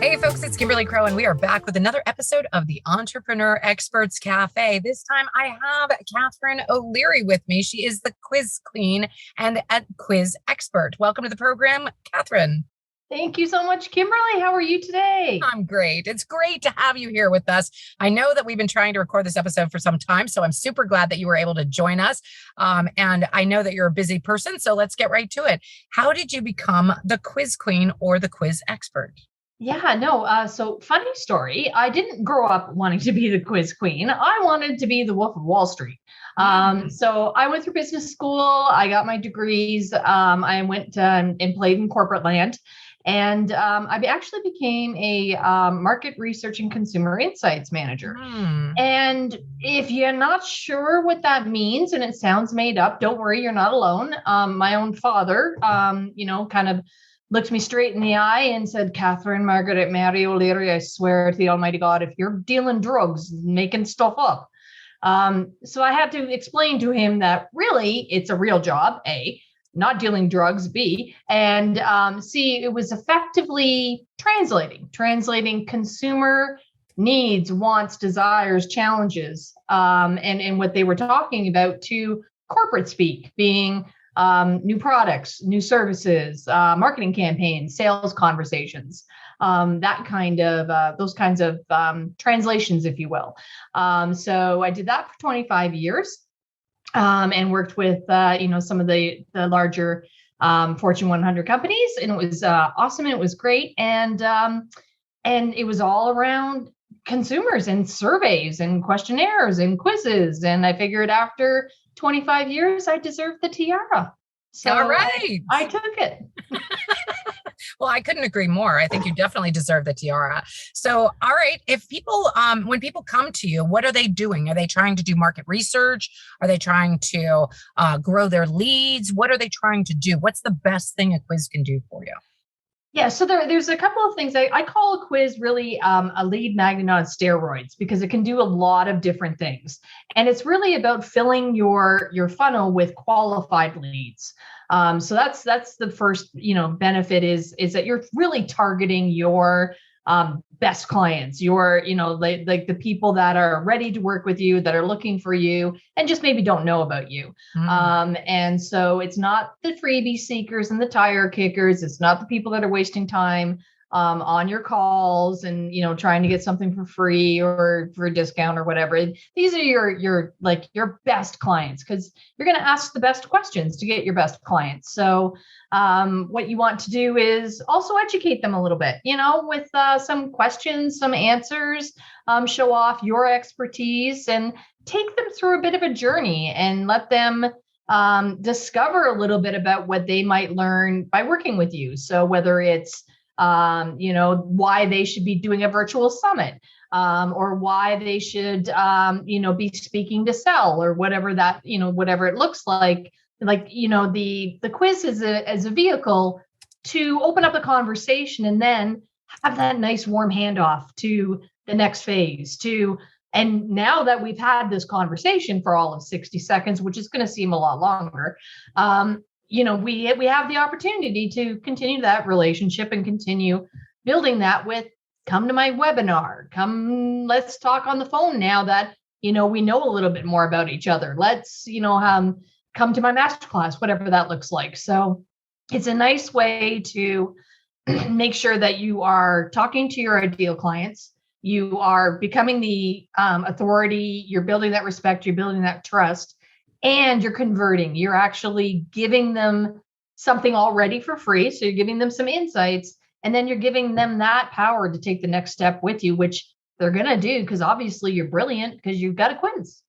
Hey folks, it's Kimberly Crow, and we are back with another episode of the Entrepreneur Experts Cafe. This time I have Catharine O'Leary with me. She is the quiz queen and a quiz expert. Welcome to the program, Catharine. Thank you so much, Kimberly. How are you today? I'm great. It's great to have you here with us. I know that we've been trying to record this episode for some time, so I'm super glad that you were able to join us. And I know that you're a busy person, so let's get right to it. How did you become the quiz queen or the quiz expert? So funny story. I didn't grow up wanting to be the quiz queen. I wanted to be the Wolf of Wall Street. So I went through business school. I got my degrees. I went and played in corporate land. And I actually became a market research and consumer insights manager. And if you're not sure what that means and it sounds made up, don't worry, you're not alone. My own father, kind of looked me straight in the eye and said, Catharine Margaret Mary O'Leary, I swear to the Almighty God, if you're dealing drugs, making stuff up. So I had to explain to him that really it's a real job, A, not dealing drugs, B, and C, it was effectively translating consumer needs, wants, desires, challenges, and what they were talking about to corporate speak, being new products, new services, marketing campaigns, sales conversations, those kinds of translations, if you will. So I did that for 25 years and worked with, some of the larger Fortune 100 companies. And it was awesome. And it was great. And it was all around consumers and surveys and questionnaires and quizzes. And I figured after 25 years, I deserved the tiara. So all right. I took it. Well, I couldn't agree more. I think you definitely deserve the tiara. So, all right. If people, when people come to you, what are they doing? Are they trying to do market research? Are they trying to grow their leads? What are they trying to do? What's the best thing a quiz can do for you? Yeah, so there's a couple of things. I call a quiz really a lead magnet on steroids because it can do a lot of different things. And it's really about filling your funnel with qualified leads. So that's the first, benefit is that you're really targeting your best clients, your, like the people that are ready to work with you, that are looking for you and just maybe don't know about you. And so it's not the freebie seekers and the tire kickers. It's not the people that are wasting time on your calls and, trying to get something for free or for a discount or whatever. These are your best clients because you're going to ask the best questions to get your best clients. So what you want to do is also educate them a little bit, with some questions, some answers, show off your expertise and take them through a bit of a journey and let them discover a little bit about what they might learn by working with you. So whether it's why they should be doing a virtual summit, or why they should, be speaking to sell or whatever that, whatever it looks like. The quiz is a vehicle to open up a conversation and then have that nice warm handoff to the next phase and now that we've had this conversation for all of 60 seconds, which is going to seem a lot longer, we have the opportunity to continue that relationship and continue building that with come to my webinar, let's talk on the phone now that, we know a little bit more about each other. Let's, come to my masterclass, whatever that looks like. So it's a nice way to make sure that you are talking to your ideal clients. You are becoming the authority. You're building that respect. You're building that trust. And you're converting. You're actually giving them something already for free. So you're giving them some insights. And then you're giving them that power to take the next step with you, which they're going to do because obviously you're brilliant because you've got a quiz.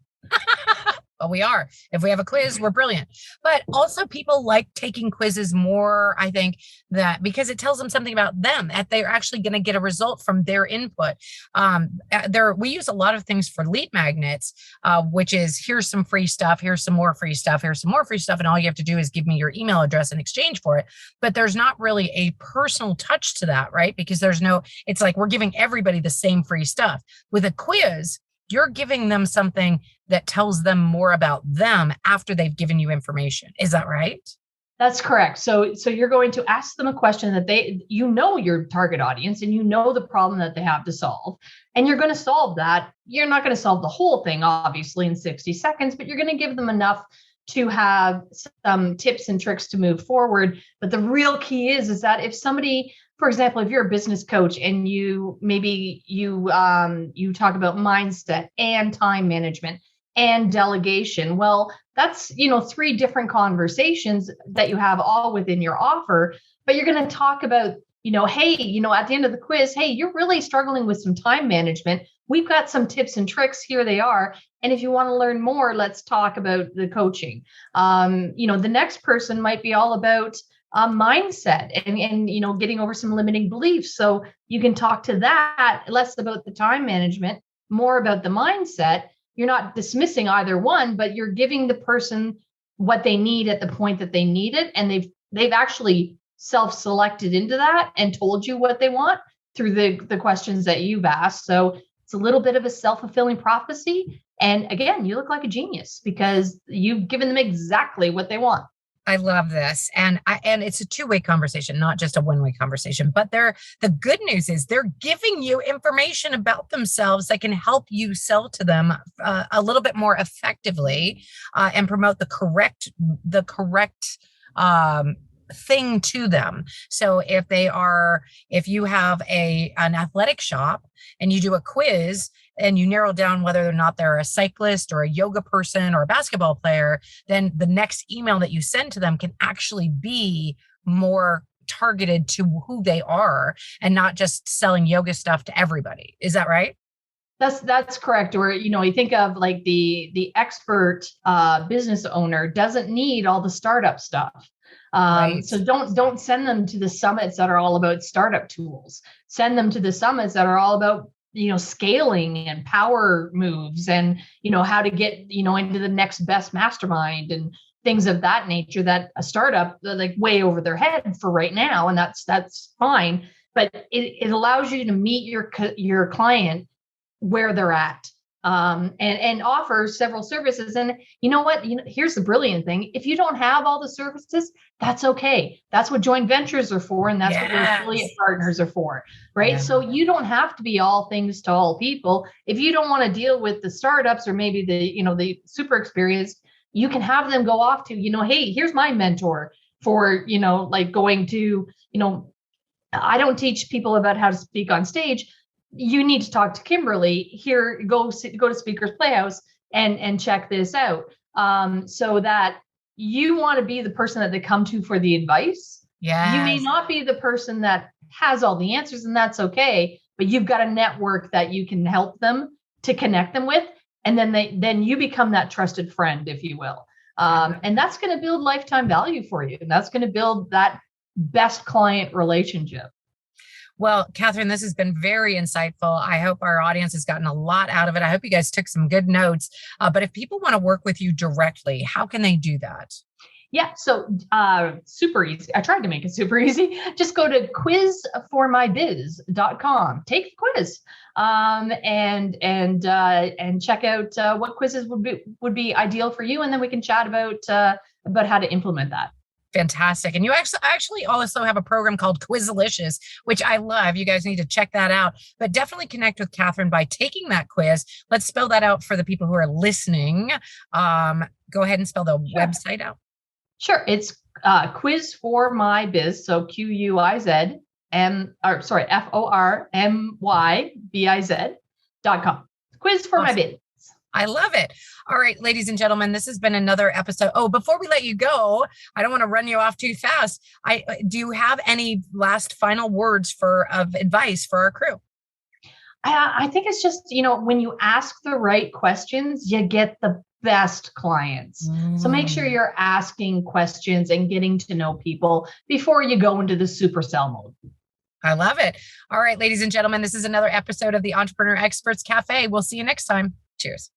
Well, we are. If we have a quiz, we're brilliant. But also people like taking quizzes more, I think, that because it tells them something about them, that they're actually going to get a result from their input. We use a lot of things for lead magnets, which is here's some free stuff, here's some more free stuff, here's some more free stuff. And all you have to do is give me your email address in exchange for it. But there's not really a personal touch to that, right? Because it's like we're giving everybody the same free stuff. With a quiz, you're giving them something that tells them more about them after they've given you information. Is that right? That's correct. So you're going to ask them a question that your target audience and the problem that they have to solve. And you're going to solve that. You're not going to solve the whole thing, obviously, in 60 seconds, but you're going to give them enough to have some tips and tricks to move forward. But the real key is that if somebody, for example, if you're a business coach and you talk about mindset and time management and delegation, well, that's three different conversations that you have all within your offer. But you're going to talk about, hey, at the end of the quiz, hey, you're really struggling with some time management. We've got some tips and tricks. Here they are. And if you want to learn more, let's talk about the coaching. The next person might be all about mindset and getting over some limiting beliefs. So you can talk to that, less about the time management, more about the mindset. You're not dismissing either one, but you're giving the person what they need at the point that they need it. And they've actually self-selected into that and told you what they want through the questions that you've asked. So it's a little bit of a self-fulfilling prophecy. And again, you look like a genius because you've given them exactly what they want. I love this. And it's a two-way conversation, not just a one-way conversation. But the good news is they're giving you information about themselves that can help you sell to them a little bit more effectively and promote the correct thing to them. So if you have an athletic shop and you do a quiz and you narrow down whether or not they're a cyclist or a yoga person or a basketball player, then the next email that you send to them can actually be more targeted to who they are and not just selling yoga stuff to everybody. Is that right? That's correct. Or, you think of like the expert business owner doesn't need all the startup stuff. Right. So don't send them to the summits that are all about startup tools. Send them to the summits that are all about, scaling and power moves and, how to get, into the next best mastermind and things of that nature that a startup like way over their head for right now. And that's fine. But it allows you to meet your client where they're at. And offer several services. And you know what? Here's the brilliant thing. If you don't have all the services, that's okay. That's what joint ventures are for. And that's what your affiliate partners are for, right? Yeah. So you don't have to be all things to all people. If you don't want to deal with the startups or maybe the super experienced, you can have them go off to, hey, here's my mentor for, like going to, I don't teach people about how to speak on stage. You need to talk to Kimberly. Here, go to Speakers Playhouse and check this out. So that you want to be the person that they come to for the advice. Yeah. You may not be the person that has all the answers, and that's okay. But you've got a network that you can help them to connect them with, and then you become that trusted friend, if you will. And that's going to build lifetime value for you, and that's going to build that best client relationship. Well, Catharine, this has been very insightful. I hope our audience has gotten a lot out of it. I hope you guys took some good notes. But if people want to work with you directly, how can they do that? Yeah, so super easy. I tried to make it super easy. Just go to quizformybiz.com. Take the quiz and check out what quizzes would be ideal for you, and then we can chat about how to implement that. Fantastic. And you actually also have a program called Quizalicious, which I love. You guys need to check that out. But definitely connect with Catharine by taking that quiz. Let's spell that out for the people who are listening. Go ahead and spell the website out. Sure. It's Quiz for My Biz. So FORMYBIZ.com. Quiz for My Biz. I love it. All right, ladies and gentlemen, this has been another episode. Oh, before we let you go, I don't want to run you off too fast. Do you have any last final words of advice for our crew? I think it's just, when you ask the right questions, you get the best clients. So make sure you're asking questions and getting to know people before you go into the supersell mode. I love it. All right, ladies and gentlemen, this is another episode of the Entrepreneur Experts Cafe. We'll see you next time. Cheers.